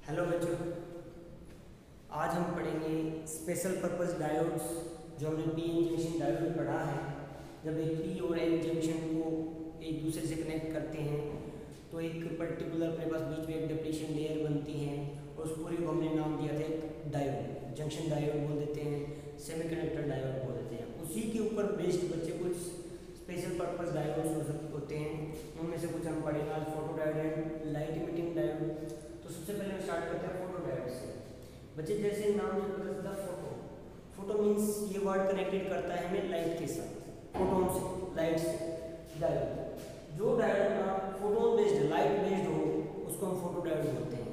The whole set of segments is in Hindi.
हेलो बच्चों, आज हम पढ़ेंगे स्पेशल पर्पस डायोड्स। जो हमने पी एन जंक्शन डायोड में पढ़ा है, जब एक पी और एन जंक्शन को एक दूसरे से कनेक्ट करते हैं तो एक पर्टिकुलर अपने पास बीच में एक डिप्लीशन लेयर बनती है और उस पूरी को हमने नाम दिया था एक डायोड, जंक्शन डायोड बोल देते हैं, सेमीकंडक्टर डायोड बोल देते हैं। उसी के ऊपर बेस्ड बच्चे कुछ स्पेशल पर्पस डायोड्स होते हैं, उनमें से कुछ हम पढ़ेंगे आज। Photo diode and light emitting diode. तो सबसे पहले हम स्टार्ट करते हैं फोटो डायोड से। बच्चे जैसे नाम से पता चलता है फोटो मीन्स ये वर्ड कनेक्टेड करता है हमें लाइट के साथ, फोटोन से, लाइट से। डायोड जो डायोड का फोटोन बेस्ड लाइट बेस्ड हो उसको हम फोटो डायोड बोलते हैं।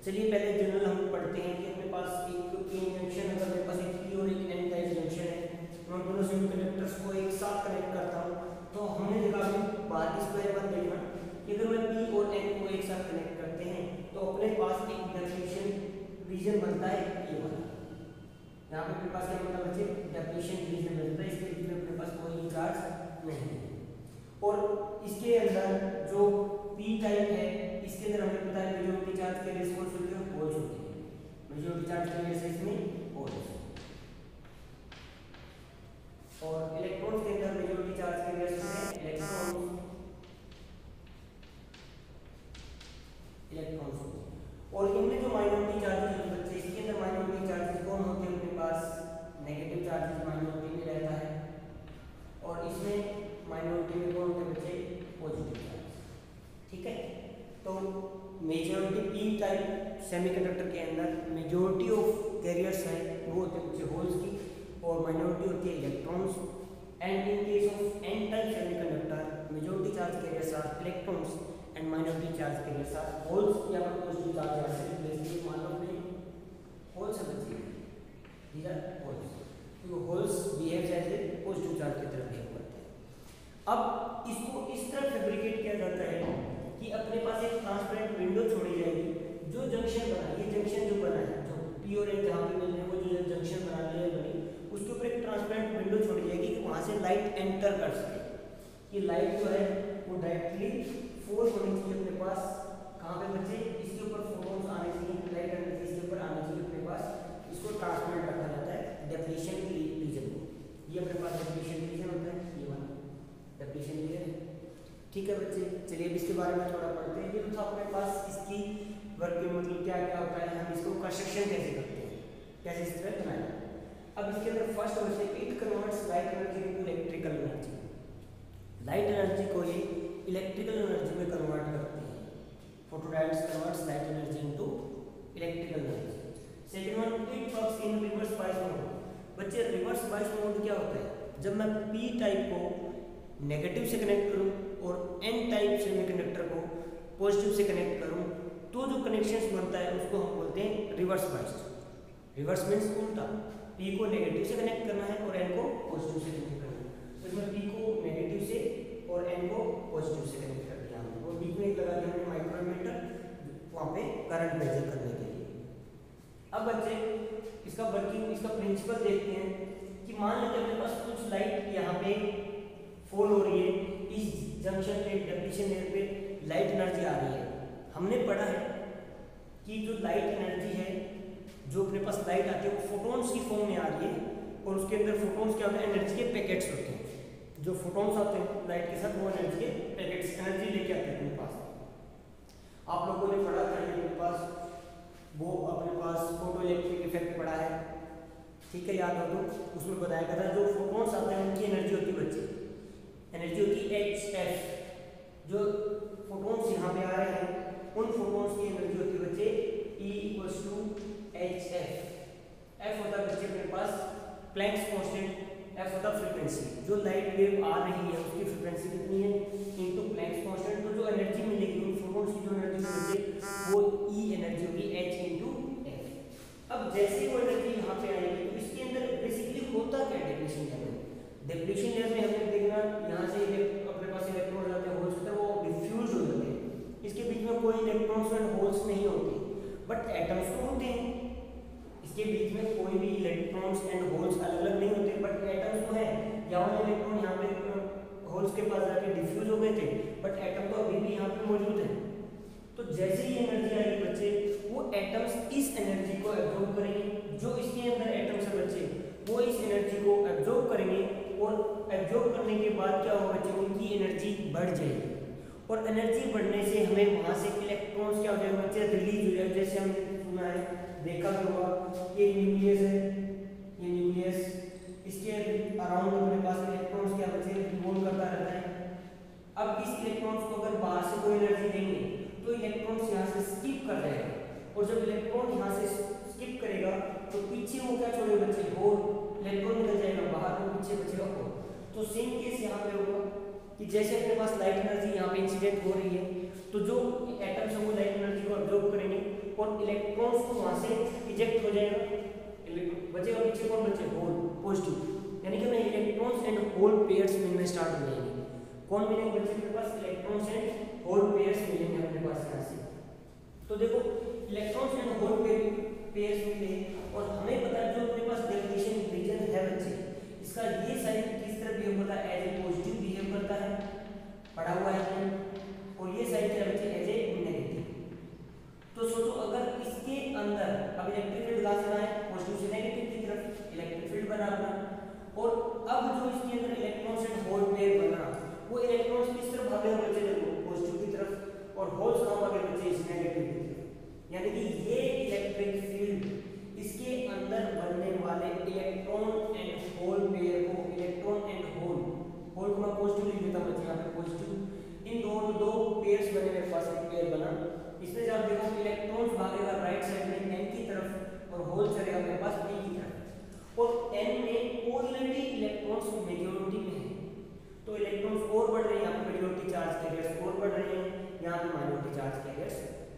चलिए पहले जनरल हम पढ़ते हैं कि अपने पास एक पी जंक्शन, अगर मेरे पास एक पी और एक एन टाइप जंक्शन है, मैं दोनों सेमीकंडक्टर्स को एक साथ कनेक्ट करता हूँ। तो हमने देखा कि बाहर की स्क्वायर बात देखना कि अगर मैं पी और एन को एक साथ कनेक्ट करते हैं तो अपने पास एक डिप्लीशन रीजन बनता है ये वाला। यहाँ पे अपने पास क्या बनता है बच्चे, डिप्लीशन रीजन बनता है। इसके बीच में अपने पास कोई चार्ज नहीं है। और इसके अंदर जो पी टाइप है इसके अंदर हमें पता है मेजॉरिटी चार्ज के लिए होल्स होते हैं, होल्स होते हैं। मेजॉरिटी चार्ज के लिए इसमें होल्स, और इलेक्ट्रॉन्स के अंदर मेजॉरिटी चार्ज के लिए इलेक्ट्रॉन्स होते हैं। और इनमें जो माइनॉरिटी चार्जेस हैं बच्चे, इसके अंदर माइनॉरिटी चार्जेस कौन होते हैं अपने पास, नेगेटिव चार्जेस माइनॉरिटी में रहता है, और इसमें माइनॉरिटी में कौन होते हैं बच्चे, पॉजिटिव चार्ज। ठीक है, तो मेजॉरिटी पी टाइप सेमीकंडक्टर के अंदर मेजॉरिटी ऑफ कैरियर्स हैं वो होते हैं बच्चे होल्स की, और माइनॉरिटी होती है electrons. And in case of N type semiconductor majority charge carriers are electrons and minority charge carriers are holes या पॉजिटिव चार्ज ऐसे रिप्लेस किए। मान लो अपने होल्स है बच्चे, दीज आर होल्स, तो holes behave as a positive charge की तरह बिहेव करते हैं। अब इसको इस तरह फैब्रिकेट किया जाता है कि अपने पास एक ट्रांसपेरेंट विंडो छोड़ी जाएगी। जो जंक्शन बना, ये जंक्शन जो बना है, जो पी और एन जहाँ पे मिल रहे हैं वो जो जंक्शन बना लेयर बनी, उसके ऊपर एक ट्रांसपेरेंट विंडो छोड़ी जाएगी कि वहाँ से लाइट एंटर कर सके। कि लाइट जो है वो डायरेक्टली फोर्स होनी चाहिए अपने पास, कहाँ पे बच्चे, इसके ऊपर फोटोन्स आने चाहिए, लाइट एनर्जी इसके ऊपर आनी चाहिए अपने पास। इसको ट्रांसपेरेंट रखा जाता है डिप्लीशन रीजन को। ये अपने पास डिप्लीशन रीजन होता है, ये वाला डिप्लीशन रीजन। ठीक है बच्चे, चलिए अब इसके बारे में थोड़ा पढ़ते हैं। ये तो था अपने पास इसकी वर्किंग, मतलब क्या क्या होता है, हम इसको कंस्ट्रक्शन कैसे करते हैं, कैसे इस तरह बनाए। अब इसके अंदर फर्स्ट होता है it converts light energy into electrical energy. Light energy को ये इलेक्ट्रिकल एनर्जी में कन्वर्ट करते हैं। Photodiodes converts light energy into electrical energy. Second one, it works in reverse bias mode. बच्चे रिवर्स बायस मोड क्या होता है, जब मैं पी टाइप को नेगेटिव से कनेक्ट करूं और एन टाइप सेमीकंडक्टर को पॉजिटिव से कनेक्ट करूं तो जो कनेक्शंस बनता है उसको हम बोलते हैं रिवर्स बायस। रिवर्स मींस उल्टा, पी को नेगेटिव से कनेक्ट करना है और एन को पॉजिटिव से कनेक्ट करना है। तो इसमें पी को नेगेटिव से और एन को पॉजिटिव से कनेक्ट कर दिया हमने, और बीच में एक लगा दिया हमने माइक्रोमीटर वहाँ पे करंट मेजर करने के लिए। अब बच्चे इसका वर्किंग, इसका प्रिंसिपल देखते हैं कि मान लेते अपने पास कुछ लाइट यहाँ पे फॉल हो रही है, इस जंक्शन पे डिप्लीशन लेयर पे लाइट एनर्जी आ रही है। हमने पढ़ा है कि जो लाइट एनर्जी है, जो अपने पास लाइट आती है वो फोटोन्स की फॉर्म में आ रही है, और उसके अंदर फोटोन्स क्या होते हैं, एनर्जी के पैकेट्स होते हैं। जो फोटोन्स आते हैं लाइट के साथ वो एनर्जी के पैकेट्स, एनर्जी लेके आते हैं अपने पास। आप लोगों ने पढ़ा था अपने पास, वो अपने पास फोटो इलेक्ट्रिक इफेक्ट पढ़ा है, ठीक है, याद हो तो उसमें बताया गया था जो फोटोन्स आते हैं उनकी एनर्जी होती है बच्चे, एनर्जी होती है HF। जो फोटोन्स यहाँ पे आ रहे हैं उन फोटोन्स की एनर्जी होती है बच्चे E=HF। F होता है बच्चे अपने पास प्लैंक्स कांस्टेंट, F होता है फ्रीक्वेंसी, जो लाइट वेव आ रही है उसकी फ्रीक्वेंसी कितनी है इनटू प्लैंक्स कांस्टेंट। तो जो एनर्जी मिलेगी उन फोटोन्स की, जो एनर्जी मिलेगी वो E एनर्जी होगी H×F। अब जैसे वो एनर्जी यहाँ पे आएगी तो इसके अंदर बेसिकली होता क्या है डिप्लीशन लेयर में। डिप्लीशन लेयर में हमें देखना यहाँ से अपने पास इलेक्ट्रॉन जाते हैं, होल्स होते हैं, वो डिफ्यूज हो जाते हैं। इसके बीच में कोई इलेक्ट्रॉन्स एंड होल्स नहीं होते, बट एटम्स तो होते हैं। इसके बीच में कोई भी इलेक्ट्रॉन्स एंड होल्स अलग अलग नहीं होते, बट एटम्स तो है। यहाँ इलेक्ट्रॉन यहाँ पे होल्स के पास जाके डिफ्यूज हो गए थे, बट एटम तो अभी भी यहाँ पे मौजूद है। तो जैसे ही एनर्जी आएगी बच्चे वो एटम्स इस एनर्जी को एब्जॉर्ब करेंगे, जो इसके अंदर एटम्स है बच्चे वो इस एनर्जी को एब्जॉर्ब करेंगे और एब्जॉर्ब करने के बाद क्या होगा बच्चे, उनकी एनर्जी बढ़ जाएगी और एनर्जी बढ़ने से हमें वहां से इलेक्ट्रॉन्स क्या हो जाएगा बच्चे, रिलीज हो जाएगा। जैसे हमने सुना है, देखा भी होगा, ये न्यूक्लियस है, ये न्यूक्लियस, इसके अराउंड अपने पास इलेक्ट्रॉन्स क्या बच्चे रिवॉल्व करता रहता है। अब इस इलेक्ट्रॉन्स को अगर बाहर से कोई एनर्जी देंगे तो इलेक्ट्रॉन्स यहाँ से स्किप कर जाएगा और जब इलेक्ट्रॉन यहाँ से स्किप करेगा तो पीछे वो क्या छोड़ेगा बच्चे, होल, इलेक्ट्रॉन निकल जाएगा बाहर, वो पीछे बचेगा होल। तो सेम केस यहाँ पे होगा कि जैसे अपने पास लाइट एनर्जी यहाँ पे इंसिडेंट हो रही है तो जो एटम्स हैं वो लाइट एनर्जी को अब्जॉर्ब करेंगे और इलेक्ट्रॉन्स को वहाँ से इजेक्ट हो जाएगा, बचेगा पीछे कौन बचे, होल, पॉजिटिव, यानी कि हमें इलेक्ट्रॉन्स एंड होल पेयर्स मिलने स्टार्ट हो जाएंगे। कौन मिलेंगे बच्चे अपने पास, इलेक्ट्रॉन्स एंड होल पेयर्स मिलेंगे अपने पास यहाँ से। तो देखो इलेक्ट्रॉन्स एंड होल पेयर्स मिले और हमें पता है जो अपने पास डेफिनेशन रीजन है बच्चे, इसका ये साइड किस तरह बिहेव करता है, एज ए पॉजिटिव बिहेव करता है, पढ़ा हुआ है, और ये साइड क्या बच्चे, एज ए नेगेटिव। तो सोचो अगर इसके अंदर अब इलेक्ट्रिक फील्ड कहां से आए, पॉजिटिव से नेगेटिव की तरफ इलेक्ट्रिक फील्ड बना अपना, और अब जो इसके अंदर इलेक्ट्रॉन्स एंड होल पेयर बना वो इलेक्ट्रॉन्स किस तरफ भागेगा बच्चे, देखो पॉजिटिव की तरफ, और होल्स कहां भागे बच्चे, इस नेगेटिव की तरफ। यानी कि ये इलेक्ट्रिक फील्ड इसके अंदर बनने वाले इलेक्ट्रॉन एंड होल पेयर को, इलेक्ट्रॉन एंड होल को मैं पॉजिटिव लिख देता हूं बच्चे यहाँ पे पॉजिटिव, इन दो पेयर्स बने, मेरे पास एक पेयर बना, इसमें जब देखो इलेक्ट्रॉन्स भागेगा राइट साइड में n की तरफ और होल चलेगा मेरे पास p की तरफ, और n में ऑलरेडी इलेक्ट्रॉन्स मेजॉरिटी में है तो इलेक्ट्रॉन्स और बढ़ रहे हैं, यहाँ पे मेजॉरिटी चार्ज कैरियर्स और बढ़ रहे हैं, यहाँ पे माइनॉरिटी चार्ज कैरियर्स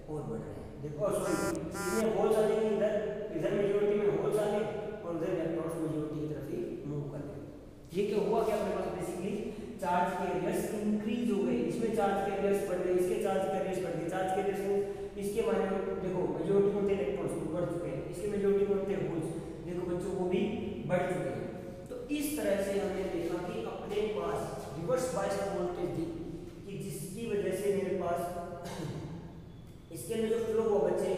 और बढ़ रहे हैं। देखो सॉरी इसमें होल्स आ जाएंगे, इधर मेजॉरिटी में होल्स आ गए और उधर इलेक्ट्रॉन्स मेजॉरिटी की तरफ ही मूव कर गए। ये क्या हुआ, क्या अपने पास बेसिकली चार्ज कैरियर्स इंक्रीज हो गए, इसमें चार्ज कैरियर्स बढ़ गए, इसके चार्ज कैरियर्स बढ़ गए, चार्ज कैरियर्स में इसके माइनॉरिटी देखो मेजॉरिटी में इलेक्ट्रॉन्स बढ़ चुके हैं, इसके मेजॉरिटी में होल्स देखो बच्चों वो भी बढ़ चुके हैं। तो इस तरह से हमने देखा कि अपने पास रिवर्स बायस्ड वोल्टेज दी कि जिसकी वजह से मेरे पास इसके अंदर जो फ्लो हुआ बच्चे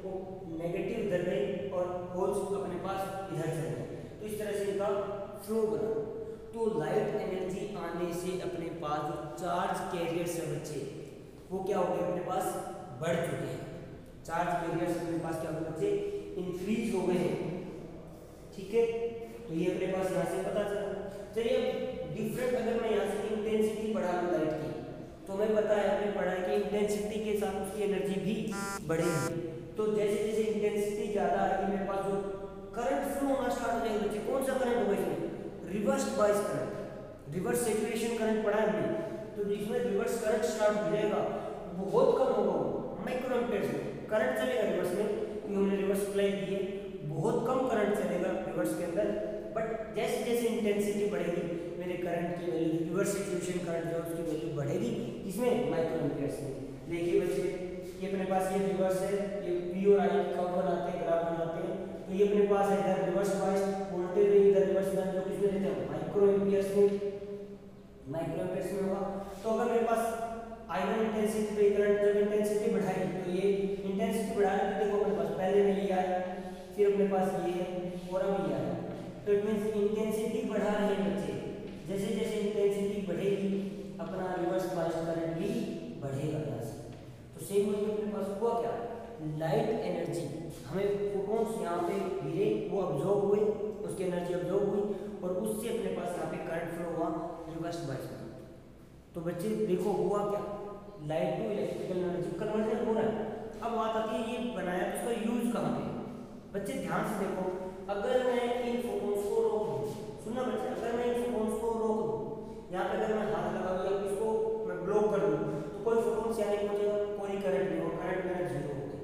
वो नेगेटिव इधर गए और होल्स अपने पास इधर चले गए, तो इस तरह से इनका फ्लो बना। तो लाइट एनर्जी आने से अपने पास जो चार्ज कैरियर्स है बच्चे वो क्या हो गए, अपने पास बढ़ चुके हैं, चार्ज कैरियर्स अपने पास क्या हो गए बच्चे, इंक्रीज हो गए हैं, ठीक है। तो ये अपने पास यहाँ से पता चला। चलिए अब डिफरेंट, अगर मैं यहाँ से इंटेंसिटी बढ़ा लूँ लाइट की तो हमें पता है, हमने पढ़ा है कि इंटेंसिटी के साथ उसकी एनर्जी भी बढ़ेगी। तो जैसे जैसे इंटेंसिटी ज़्यादा आएगी मेरे पास जो करंट फ्लो होना स्टार्ट हो जाएगा बच्चे, कौन सा करंट होगा इसमें, reverse bias current, reverse saturation current पढ़ा है हमने, तो इसमें रिवर्स करंट स्टार्ट हो जाएगा, बहुत कम होगा, माइक्रो एम्पियर्स में करंट चलेगा रिवर्स में, क्योंकि हमने रिवर्स अप्लाई की है, बहुत कम करंट चलेगा रिवर्स के अंदर। बट जैसे जैसे इंटेंसिटी बढ़ेगी मेरे करंट की वैल्यू, रिवर्स सैचुरेशन करंट जो है उसकी वैल्यू बढ़ेगी, इसमें माइक्रो एम्पियर्स में। देखिए बच्चे ये अपने पास ये रिवर्स है, ये पी और आई कर्व बनाते हैं, ग्राफ बनाते हैं, तो ये अपने पास है इधर रिवर्स बायस्ड वोल्टेज है, इधर रिवर्स करंट जो किसमें देते हैं, माइक्रो एम्पियर्स में, माइक्रो एम्पियर्स में होगा। तो अगर मेरे पास आई1 इंटेंसिटी पे करंट जब इंटेंसिटी बढ़ाएगी तो ये इंटेंसिटी बढ़ाने पे देखो अपने पास पहले में ये आया, फिर अपने पास ये है और अब ये आया, तो इट मींस इंटेंसिटी बढ़ा रहे हैं बच्चे, जैसे जैसे इंटेंसिटी बढ़ेगी अपना रिवर्स बायस्ड करंट भी बढ़ेगा यहाँ से। तो सेम वही अपने पास हुआ क्या, लाइट एनर्जी हमें फोटॉन्स यहाँ पे गिरे, वो अब्जॉर्ब हुए, उसकी एनर्जी अब्जॉर्ब हुई और उससे अपने पास यहाँ पे करंट फ्लो हुआ रिवर्स बायस्ड करंट। तो बच्चे देखो हुआ क्या, light to electrical energy conversion हो रहा है। अब बात आती है ये बनाया तो उसका यूज कहाँ पे, बच्चे ध्यान से देखो, अगर मैं इन फोटॉन्स को रोक दूँ, सुनना बच्चे, अगर मैं इन फोटॉन्स को रोक दूँ, यहाँ पे अगर मैं हाथ लगा दूँ या इसको मैं ब्लॉक कर दूँ तो कोई फोटॉन्स यहाँ नहीं पहुँचेगा, कोई करंट नहीं होगा, करंट मेरा जीरो हो गया,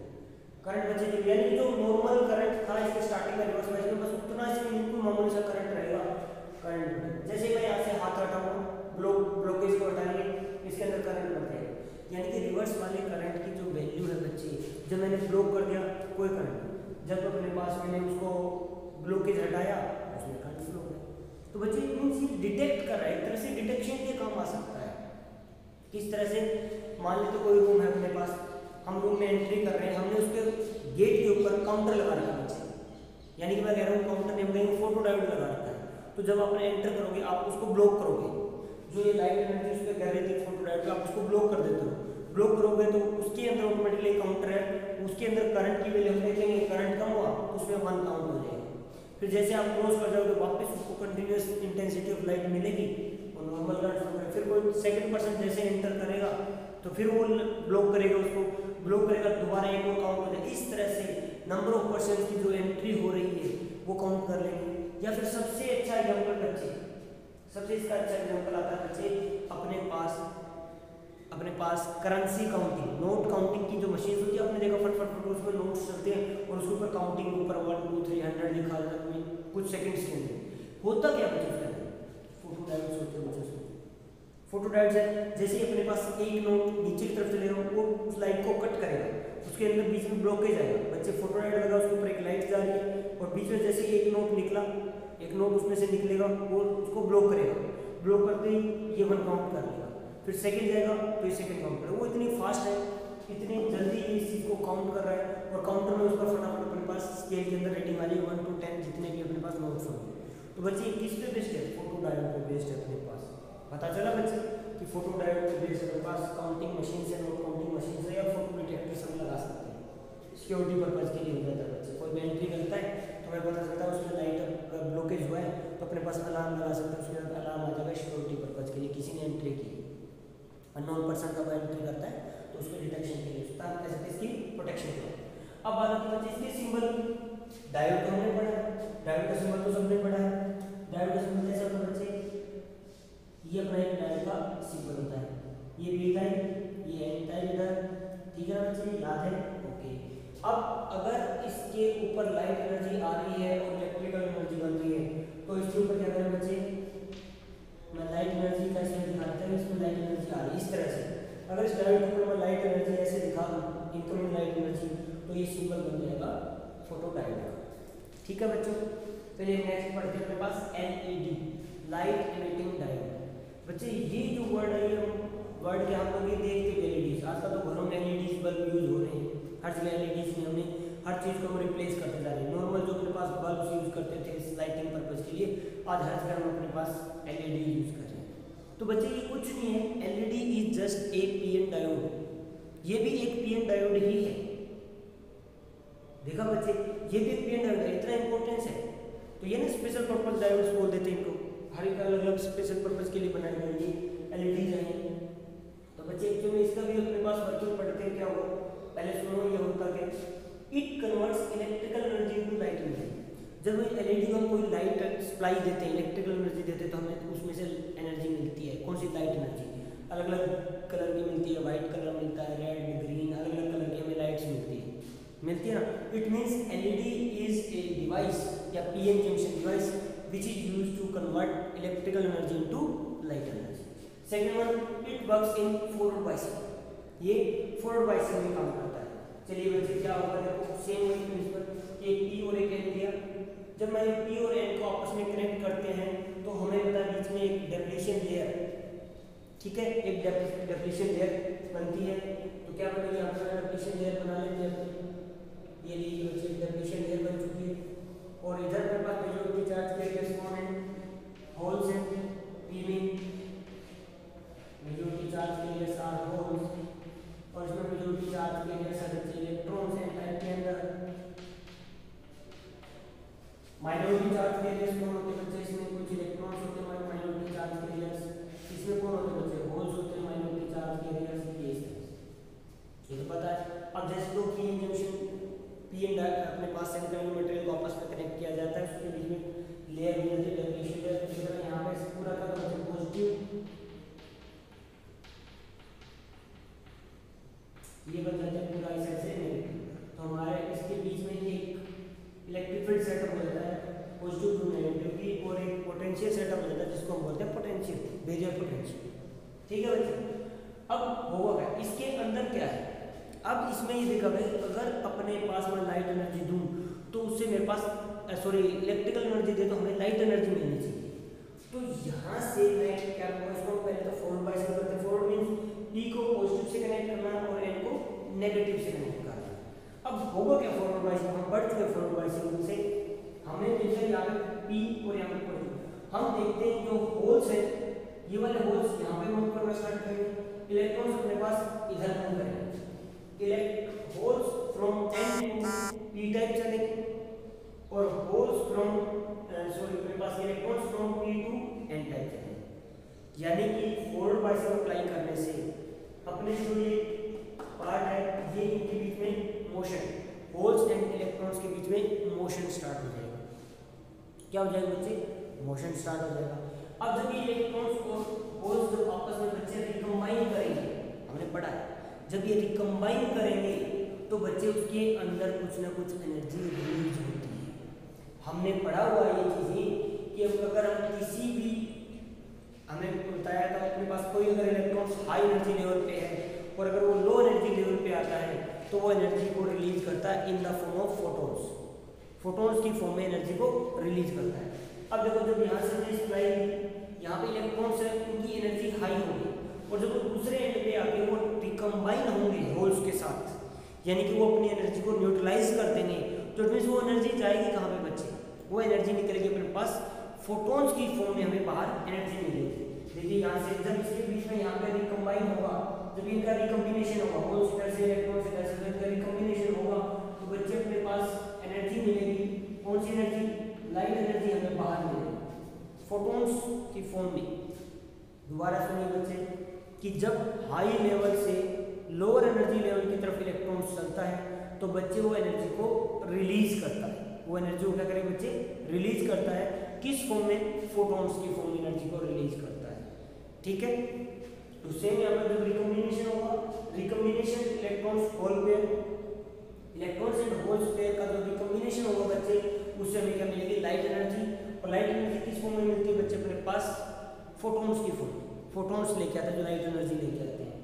करंट बच्चे जीरो, यानी जो नॉर्मल करंट था इसके स्टार्टिंग में रिवर्स बायस में बस उतना इसमें बिल्कुल मामूली सा करंट रहेगा, करंट जैसे मैं यहाँ से हाथ हटाऊँ ब्लॉकेज को हटाएंगे इसके अंदर करंट बढ़ जाएगा, यानी कि रिवर्स वाले करंट की जो वैल्यू है बच्चे, जब मैंने ब्लॉक कर दिया कोई करंट, जब अपने पास मैंने उसको ब्लॉकेज हटाया उसमें करंट फ्लो हो गया। तो बच्चे मींस ये डिटेक्ट कर रहा है, एक तरह से डिटेक्शन के काम आ सकता है। किस तरह से, मान लेते कोई रूम है अपने पास, हम रूम में एंट्री कर रहे हैं, हमने उसके गेट के ऊपर काउंटर लगा रखा है बच्चे, यानी कि मैं कह रहा हूँ काउंटर ने कहीं फोटो डायोड लगा रखा है। तो जब आप एंटर करोगे आप उसको ब्लॉक करोगे, जो ये लाइट एनर्जी उस पर कर रही थी फोटो डायोड, आप उसको ब्लॉक कर देते हो। ब्लॉक करोगे तो उसके अंदर ऑटोमेटिकली काउंटर है, उसके अंदर करंट की वैल्यू हम देखेंगे, करंट कम हुआ तो उसमें 1 काउंट हो जाएगा। फिर जैसे आप क्लोज कर जाओगे वापस उसको कंटिन्यूस इंटेंसिटी ऑफ लाइट मिलेगी और नॉर्मल करंट फ्लो करेगा। फिर कोई सेकंड पर्सन जैसे एंटर करेगा तो फिर वो ब्लॉक करेगा, उसको ब्लॉक करेगा, दोबारा एक और काउंट हो जाएगा। इस तरह से नंबर ऑफ पर्सन की जो एंट्री हो रही है वो काउंट कर लेंगे। या फिर सबसे अच्छा एग्जाम्पल बच्चे, सबसे इसका अच्छा एग्जाम्पल आता है बच्चे अपने पास करेंसी काउंटिंग, नोट काउंटिंग की जो मशीन होती है, आपने देखा फट उसमें नोट्स चलते हैं और उसके ऊपर काउंटिंग ऊपर 1 2 3 100 लिखा जाता है कुछ सेकंड्स के अंदर। होता क्या बच्चे उसके अंदर? फोटो डायोड्स होते हैं बच्चे उसमें। फोटो डायोड्स है, जैसे ही अपने पास एक नोट नीचे की तरफ चलेगा वो उस लाइट को कट करेगा, उसके अंदर बीच में ब्लॉकेज आएगा। बच्चे फोटो डायोड लगा, उसके ऊपर एक लाइट जा रही है और बीच में जैसे एक नोट निकला, एक नोट उसमें से निकलेगा, वो उसको ब्लॉक करेगा। ब्लॉक करते ही ये 1 काउंट कर लेगा, फिर सेकंड जाएगा तो ये सेकंड काउंट करेगा। वो इतनी फास्ट है, इतनी जल्दी इस चीज़ को काउंट कर रहा है और काउंटर में उसका फटाफट अपने पास स्केल के अंदर रेटिंग वाली 1 to 10 जितने भी अपने पास नोट्स होंगे। तो बच्चे किस पे बेस्ड है? फोटो डायोड पे बेस्ड है अपने पास। पता चला बच्चे कि फोटो डायोड पे बेस्ड है अपने पास। काउंटिंग मशीन से, नोट काउंटिंग मशीन से या फोटो डिटेक्टर सब लगा सकते हैं, सिक्योरिटी पर्पज के लिए हो जाता है बच्चे। कोई भी एंट्री करता है तो हमें पता चलता है उसमें लाइट ब्लॉकेज हुआ है तो अपने पास अलार्म लगा सकते हैं, उसके अंदर अलार्म आ जाएगा सिक्योरिटी पर्पज के लिए, किसी ने एंट्री की अननोन पर्सन का कोई एंट्री करता है तो उसके डिटेक्शन के लिए इसकी प्रोटेक्शन के लिए। अब बात आती है इसके सिंबल। डायोड तो हमने पढ़ा है, डायोड का सिंबल तो सबने पढ़ा है। डायोड का सिंबल कैसा होता है बच्चे? ये अपना एक डायोड का सिंबल होता है, ये पी टाइप, ये एन टाइप इधर, ठीक है बच्चे, याद है? ओके। अब अगर इसके ऊपर लाइट एनर्जी आ रही है और इलेक्ट्रिकल एनर्जी बन रही है तो इसके ऊपर क्या करें बच्चे? मैं लाइट एनर्जी का इसमें दिखाता हूँ, इसमें लाइट एनर्जी आ रही है इस तरह से। अगर इस डायोड के ऊपर मैं लाइट एनर्जी ऐसे दिखा दूँ, इनकमिंग लाइट एनर्जी, तो ये सिंबल बन जाएगा फोटो डायोड का। ठीक है बच्चों, चलिए नेक्स्ट पढ़ते हैं अपने पास एलईडी, लाइट इमिटिंग डायोड। बच्चे ये जो वर्ड है, ये वर्ड के हम लोग ये देखते हैं एलईडी, आजकल तो घरों में एलईडी बल्ब यूज हो रहे हैं, हर जगह एलईडी में हमने हर चीज़ को रिप्लेस करते जा रहे हैं। नॉर्मल जो अपने पास बल्ब यूज करते थे लाइटिंग पर्पज के लिए, आज हर जगह हम अपने पास एलईडी यूज कर रहे हैं। तो बच्चे ये कुछ नहीं है, एलईडी इज जस्ट एक पीएन डायोड, ये भी एक पीएन डायोड ही है। देखा बच्चे, ये भी एक पीएन डायोड है, इतना इंपॉर्टेंस है। तो ये ना स्पेशल पर्पज डायोड्स बोल देते हैं इनको, हर एक अलग अलग स्पेशल पर्पज के लिए बनाए गए ये एलईडी हैं। तो बच्चे एक्चुअली इसका भी अपने पास वर्किंग पढ़ते हैं, क्या होगा पहले सुनो। ये होता है it converts electrical energy into light energy. जब एलईडी को हम कोई लाइट सप्लाई देते हैं, इलेक्ट्रिकल एनर्जी देते हैं, तो हमें उसमें से एनर्जी मिलती है। कौन सी? Light energy. अलग अलग कलर की मिलती है, वाइट कलर मिलता है, रेड, ग्रीन, अलग अलग कलर की हमें लाइट्स मिलती है ना। It means LED is a device या PN junction device which is used to convert electrical energy into light energy. Second one, it works in forward biasing, ये फॉरवर्ड बायसिंग में काम करता है। चलिए बच्चे क्या होगा, देखो सेम वही प्रिंसिपल, एक पी और एक एन दिया। जब मैं पी और एन को आपस में कनेक्ट करते हैं तो हमें पता है बीच में एक डेप्लीशन लेयर, ठीक है, एक डेप्लीशन लेयर बनती है। तो क्या बनेगी, यहाँ पर डेप्लीशन लेयर बना लेते हैं। ये लीजिए बच्चे, डेप्लीशन लेयर बन चुकी है और इधर मेरे पास मेजॉरिटी चार्ज कैरियर्स कौन है? होल्स हैं, पी में majority charge carriers are holes और इसमें मेजॉरिटी चार्ज कैरियर्स है बच्चे इलेक्ट्रॉन्स हैं टाइप के अंदर। माइनॉरिटी चार्ज कैरियर्स कौन होते हैं बच्चे? इसमें कुछ इलेक्ट्रॉन्स होते हैं माइनॉरिटी चार्ज कैरियर्स, इसमें कौन होते हैं बच्चे? होल्स होते हैं माइनॉरिटी चार्ज कैरियर्स। ये तो पता है। अब जैसे दो पीएन जंक्शन, पीएन अपने पास सेमीकंडक्टर मटेरियल को आपस में कनेक्ट किया जाता है, उसके बीच में लेयर भी होती है, डेप्लीशन लेयर। इसी तरह यहाँ पे पूरा का पॉजिटिव ये बन जाता है पूरा इस साइड से नेगेटिव। तो हमारे इसके बीच में एक इलेक्ट्रिक फील्ड सेटअप हो जाता है पॉजिटिव टू नेगेटिव की, और एक पोटेंशियल सेटअप हो जाता है जिसको हम बोलते हैं पोटेंशियल, बैरियर पोटेंशियल। ठीक है बच्चे, अब होगा क्या इसके अंदर क्या है? अब इसमें ये देखा गया, अगर अपने पास मैं लाइट एनर्जी दूं तो उससे मेरे पास इलेक्ट्रिकल एनर्जी दे तो हमें लाइट एनर्जी मिलनी चाहिए। तो यहाँ से मैं क्या करूँगा, इसको पहले तो फॉरवर्ड बायस करते हैं। फॉरवर्ड मीन्स पी को पॉजिटिव से कनेक्ट करना और एन को नेगेटिव से कनेक्ट कर रहे हैं। अब होगा क्या फॉरवर्ड बायसिंग, हम बढ़ चुके फॉरवर्ड बायसिंग से, हमने देखा यहाँ पे P और यहाँ पे पॉजिटिव, हम देखते हैं जो होल्स है, ये वाले होल्स यहाँ पे मूव करना स्टार्ट करेंगे, इलेक्ट्रॉन्स अपने पास इधर मूव करेंगे, holes from n to p type चलेंगे और होल्स फ्रॉम अपने पास electrons from p to n type चलेंगे। यानी कि फॉरवर्ड बायसिंग अप्लाई करने से अपने जो ये पार्ट है ये इनके बीच में मोशन, होल्स एंड इलेक्ट्रॉन्स के बीच में मोशन स्टार्ट हो जाएगा। क्या हो जाएगा बच्चे? मोशन स्टार्ट हो जाएगा। अब जब ये इलेक्ट्रॉन्स और होल्स जब आपस में बच्चे रिकम्बाइन करेंगे, हमने पढ़ा है जब ये रिकम्बाइन करेंगे तो बच्चे उसके अंदर कुछ ना कुछ एनर्जी रिलीज होती है। हमने पढ़ा हुआ ये चीजें कि अगर हम किसी भी, हमें बताया था अपने पास कोई अगर इलेक्ट्रॉन्स हाई एनर्जी लेवल पे है और अगर वो लो एनर्जी लेवल पे आता है तो वो एनर्जी को रिलीज करता है in the form of photons, photons की फॉर्म में एनर्जी को रिलीज करता है। अब देखो जब यहाँ से हमने सप्लाई यहाँ पे इलेक्ट्रॉन्स है उनकी एनर्जी हाई होगी और जब वो दूसरे एंड पे आके वो रिकम्बाइन होंगे होल्स के साथ, यानी कि वो अपनी एनर्जी को न्यूट्रलाइज कर देंगे, तो इट मींस वो एनर्जी जाएगी कहाँ पे बच्चे? वो एनर्जी निकलेगी अपने पास फोटॉन्स की फॉर्म में, हमें बाहर एनर्जी मिलेगी। देखिए यहाँ से जब इसके बीच में यहाँ पे रिकम्बाइन होगा, जब इनका रिकम्बिनेशन होगा, होल्स इधर से इलेक्ट्रॉन्स इधर से, इनका रिकम्बिनेशन होगा तो बच्चे अपने पास एनर्जी मिलेगी। कौन सी एनर्जी? लाइट एनर्जी हमें बाहर मिलेगी फोटॉन्स की फॉर्म में। दोबारा सुनिए बच्चे कि जब हाई लेवल से लोअर एनर्जी लेवल की तरफ इलेक्ट्रॉन्स चलता है तो बच्चे वो एनर्जी को रिलीज करता है, वो एनर्जी को क्या करेगा बच्चे? रिलीज करता है। किस फॉर्म में? फोटॉन्स की फॉर्म में एनर्जी को रिलीज करता है। ठीक है, तो सेम यहाँ पर जब रिकम्बिनेशन होगा, recombination electrons hole pair, electrons and holes pair का जो रिकम्बिनेशन होगा बच्चे, उससे हमें क्या मिलेगी? Light energy. और लाइट एनर्जी किस फॉर्म में मिलती है बच्चे? अपने पास फोटॉन्स की फॉर्म, फोटॉन्स लेके आते हैं जो लाइट एनर्जी लेके आते हैं।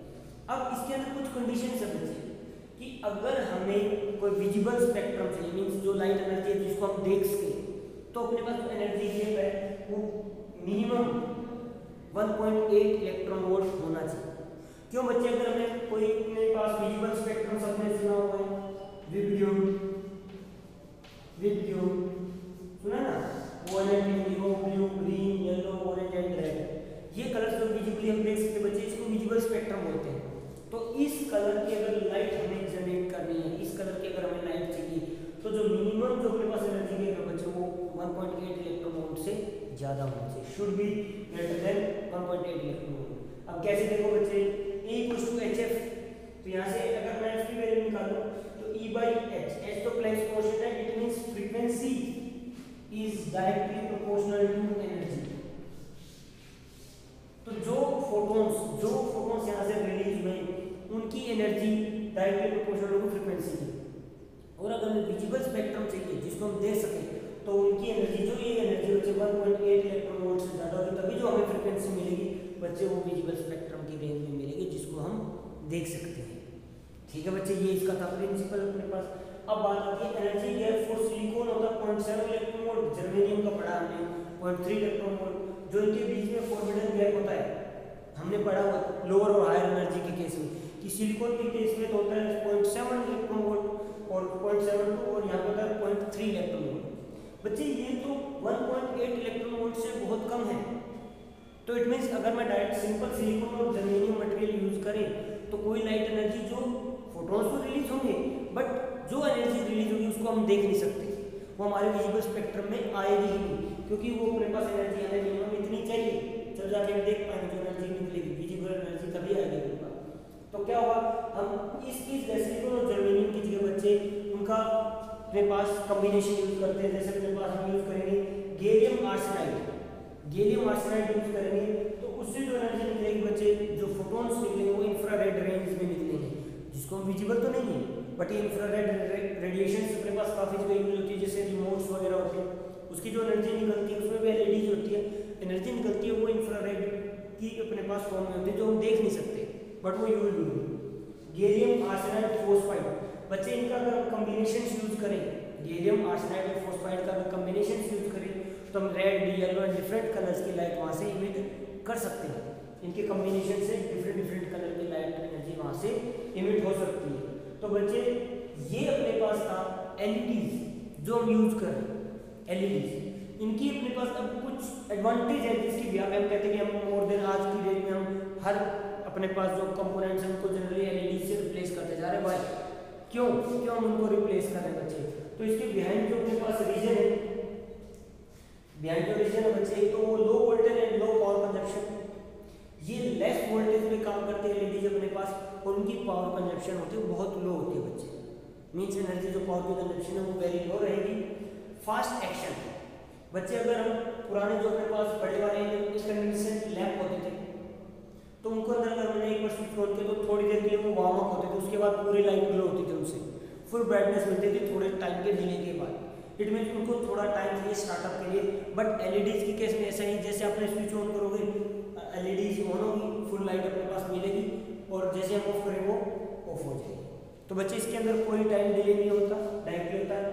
अब इसके अंदर कुछ कंडीशन है बच्चे कि अगर हमें कोई विजिबल स्पेक्ट्रम चाहिए, मींस जो लाइट एनर्जी है जिसको हम देख सकें, तो अपने पास जो एनर्जी है वो मिनिमम 1.8 इलेक्ट्रॉन वोल्ट होना चाहिए। क्यों बच्चे? अगर हमें कोई अपने पास विजिबल स्पेक्ट्रम सबने सुना हुआ है, विब्ग्यूम सुना ना, violet, indigo, blue, green, yellow, orange and red, ये कलर्स जो विजिबली हम देख सकते बच्चे, इसको विजिबल स्पेक्ट्रम बोलते हैं। तो इस कलर की अगर लाइट हमें जनरेट करनी है, इस कलर की अगर हमें लाइट चाहिए, तो जो मिनिमम जो अपने पास एनर्जी है बच्चे वो 1.8 इलेक्ट्रॉन वोल्ट से ज़्यादा होना चाहिए, should be greater than 1.8 electron volt. अब कैसे देखो बच्चे? E = hf, तो यहाँ से अगर मैं इसकी वैल्यू निकालूं तो E/h, h तो प्लैंक्स कांस्टेंट है, it means frequency is directly proportional to energy. तो जो फोटॉन्स यहाँ से रिलीज हुए उनकी एनर्जी डायरेक्टली प्रोपोर्शनल टू फ्रीक्वेंसी है। और अगर हमें विजिबल स्पेक्ट्रम चाहिए जिसको हम देख सकें तो उनकी एनर्जी, जो ये एनर्जी बच्चे 1.8 इलेक्ट्रॉन वोल्ट से ज़्यादा होगी, तभी जो हमें फ्रीक्वेंसी मिलेगी बच्चे वो विजिबल स्पेक्ट्रम की रेंज में मिलेगी जिसको हम देख सकते हैं। ठीक है बच्चे, ये इसका था प्रिंसिपल अपने पास। अब बात आती है एनर्जी गैप फॉर सिलिकॉन होता है 0.7 इलेक्ट्रॉन वोल्ट, जर्मेनियम का पढ़ा हमने 0.3 इलेक्ट्रॉन वोल्ट। जो इनके बीच में फॉरबिडन गैप होता है हमने पढ़ा हुआ लोअर और हायर एनर्जी के केस में, कि सिलिकॉन के केस में तो होता है 0.7 इलेक्ट्रॉन वोल्ट और 0.72 और यहाँ पे होता है 0.3 इलेक्ट्रॉन वोल्ट। बच्चे ये तो 1.8 इलेक्ट्रॉन वोल्ट से बहुत कम है, तो इट मीन्स अगर मैं डायरेक्ट सिंपल सिलिकॉन और जर्मेनियम मटेरियल यूज करें तो कोई लाइट एनर्जी जो फोटॉन्स तो रिलीज होंगे बट जो एनर्जी रिलीज होगी उसको हम देख नहीं सकते, वो हमारे विजिबल स्पेक्ट्रम में आएगी ही नहीं, क्योंकि वो अपने पास एनर्जी हमें मिनिमम इतनी चाहिए जब जाके हम देख पाएंगे जो एनर्जी निकलेगी, विजिबल एनर्जी तभी आएगी अपने पास। तो क्या होगा? हम इस सिलिकॉन और जर्मेनियम की जगह बच्चे उनका अपने पास कॉम्बिनेशन यूज करते हैं। जैसे अपने पास हम यूज करेंगे gallium arsenide, gallium arsenide use करेंगे तो उससे जो एनर्जी निकलेगी बच्चे, जो फोटॉन्स निकलेंगे वो इंफ्रारेड रेंज में निकलेंगे, जिसको हम विजिबल तो नहीं है बट इंफ्रारेड रेडिएशन अपने पास काफी जगह यूज होती है, जैसे रिमोट्स वगैरह होते हैं, उसकी जो एनर्जी निकलती है उसमें भी एलईडी होती है, एनर्जी निकलती है वो इंफ्रारेड की अपने पास फॉर्म में होती है जो हम देख नहीं सकते बट वो यूज होगी। गैलियम आर्सेनाइड फॉस्फाइड, बच्चे इनका अगर हम कॉम्बिनेशन यूज करें, गैलियम आर्सेनाइड और फॉस्फाइड का अगर कॉम्बिनेशन यूज करें तो हम red, yellow and different colours की लाइट वहाँ से इमिट कर सकते हैं। इनके कॉम्बिनेशन से डिफरेंट कलर की लाइट एनर्जी वहाँ से इमिट हो सकती है। तो बच्चे ये अपने पास था एलईडीज जो हम यूज कर रहे हैं एलईडीज, इनकी अपने पास अब कुछ एडवांटेज है जिसकी भी हम कहते हैं कि हम मोर देन आज की डेट में हम हर अपने पास जो कंपोनेंट्स हैं उनको जनरली एलईडी से रिप्लेस करते जा रहे हैं। भाई क्यों हम उनको रिप्लेस कर रहे हैं बच्चे? तो इसके बिहाइंड जो अपने पास रीजन है, बिहाइंड जो रीजन है बच्चे, तो वो low voltage and low power consumption, ये लेस वोल्टेज में काम करते हैं एलईडी अपने पास, और उनकी पावर कंजप्शन होती है बहुत लो होती है बच्चे, मीन्स एनर्जी जो पावर की कंजप्शन है वो वेरी लो रहेगी। फास्ट एक्शन बच्चे, अगर हम पुराने जो अपने पास बड़े वाले इंकैंडेसेंट लैंप होते थे तो उनको अंदर अगर हमने एक बार स्विच ऑन किया तो थोड़ी देर के लिए वो वार्म अप होते थे, उसके बाद पूरी लाइट ग्लो होती थी, उनसे फुल ब्राइटनेस मिलती थी थोड़े टाइम के डिले के बाद। इट मीन्स उनको थोड़ा टाइम चाहिए स्टार्टअप के लिए। बट एलईडीज की केस में ऐसा ही, जैसे आपने स्विच ऑन करोगे एलईडीज ऑन होगी, फुल लाइट अपने पास मिलेगी, और जैसे हम ऑफ करें वो ऑफ हो जाएगी। तो बच्चे इसके अंदर कोई टाइम डिले नहीं होता, डायरेक्टली होता है।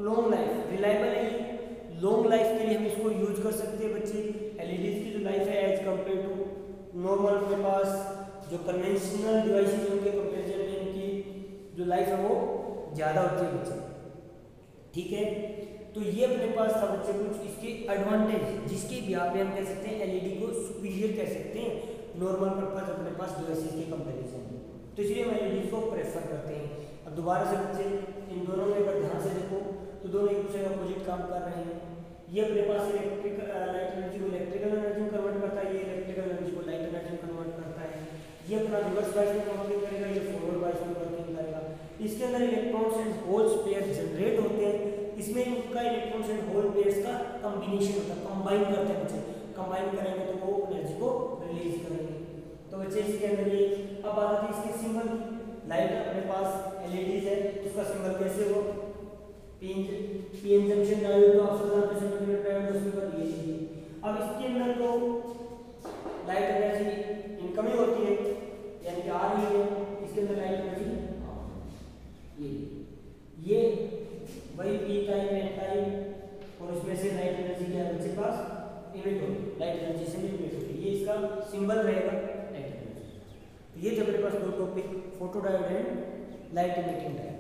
लॉन्ग लाइफ, रिलायबल है ये, लॉन्ग लाइफ के लिए हम इसको यूज कर सकते हैं बच्चे। एलईडीज की जो लाइफ है एज कम्पेयर टू नॉर्मल अपने पास जो कन्वेंशनल डिवाइसेज हैं उनके कंपेरिजन में इनकी जो लाइफ है वो ज़्यादा होती है बच्चे, ठीक है। तो ये अपने पास था बच्चे कुछ इसके एडवांटेज, जिसके भी यहाँ पे हम कह सकते हैं एलईडी को सुपीरियर कह सकते हैं नॉर्मल पर्पज अपने पास डिवाइसेज के कंपेरिजन में, तो इसलिए हम एलईडी को प्रेफर करते हैं। अब दोबारा से बच्चे इन दोनों में अगर ध्यान से देखो तो दोनों एक दूसरे का अपोजिट काम कर रहे हैं। ये अपने पास इलेक्ट्रिकल लाइट एनर्जी को इलेक्ट्रिकल एनर्जी में कन्वर्ट करता है, ये इलेक्ट्रिकल एनर्जी को लाइट एनर्जी में कन्वर्ट करता है। ये अपना रिवर्स बाइस में वर्किंग करेगा, ये फॉरवर्ड बाइस में वर्किंग करेगा। इसके अंदर electrons and holes pair generate होते हैं, इसमें इनका इलेक्ट्रॉन्स एंड होल पेयर्स का कॉम्बिनेशन होता है, कंबाइन करते हैं बच्चे, कंबाइन करेंगे तो वो एनर्जी को रिलीज करेंगे। तो बच्चे इसके अंदर ये अब बात आती है इसके सिंबल की। लाइट अपने पास एलईडीज है, उसका सिंबल कैसे हो, पीएन जंक्शन डायोड, तो आप समझ सकते हैं सेमीकंडक्टर डायोड का सिंबल ये है। अब इसके अंदर तो लाइट एनर्जी इनकमिंग होती है यानी कि आ रही है, इसके अंदर लाइट एनर्जी ये वही पी टाइम एन टाइम, और इसमें से लाइट एनर्जी क्या है बच्चे पास इमिट होगी, लाइट एनर्जी से इमिट होगी, ये इसका सिंबल रहेगा लाइट एनर्जी। तो ये थे अपने पास दो topic, photo diode and light emitting diode.